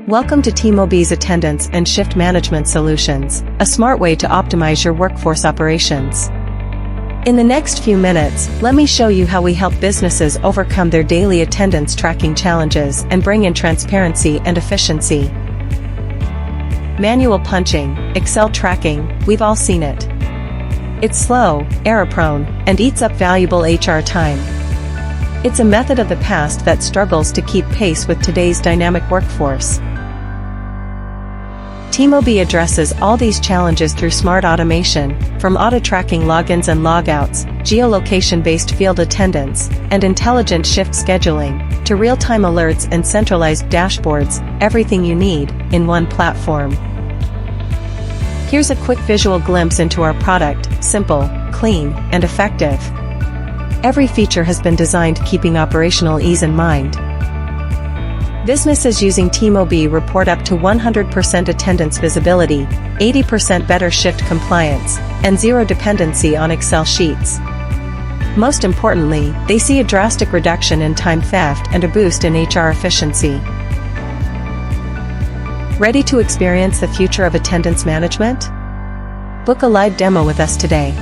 Welcome to TeamOB's Attendance and Shift Management Solutions, a smart way to optimize your workforce operations. In the next few minutes, let me show you how we help businesses overcome their daily attendance tracking challenges and bring in transparency and efficiency. Manual punching, Excel tracking, we've all seen it. It's slow, error-prone, and eats up valuable HR time. It's a method of the past that struggles to keep pace with today's dynamic workforce. TeamOB addresses all these challenges through smart automation, from auto-tracking logins and logouts, geolocation-based field attendance, and intelligent shift scheduling, to real-time alerts and centralized dashboards, everything you need, in one platform. Here's a quick visual glimpse into our product, simple, clean, and effective. Every feature has been designed keeping operational ease in mind. Businesses using TeamOB report up to 100% attendance visibility, 80% better shift compliance, and zero dependency on Excel sheets. Most importantly, they see a drastic reduction in time theft and a boost in HR efficiency. Ready to experience the future of attendance management? Book a live demo with us today.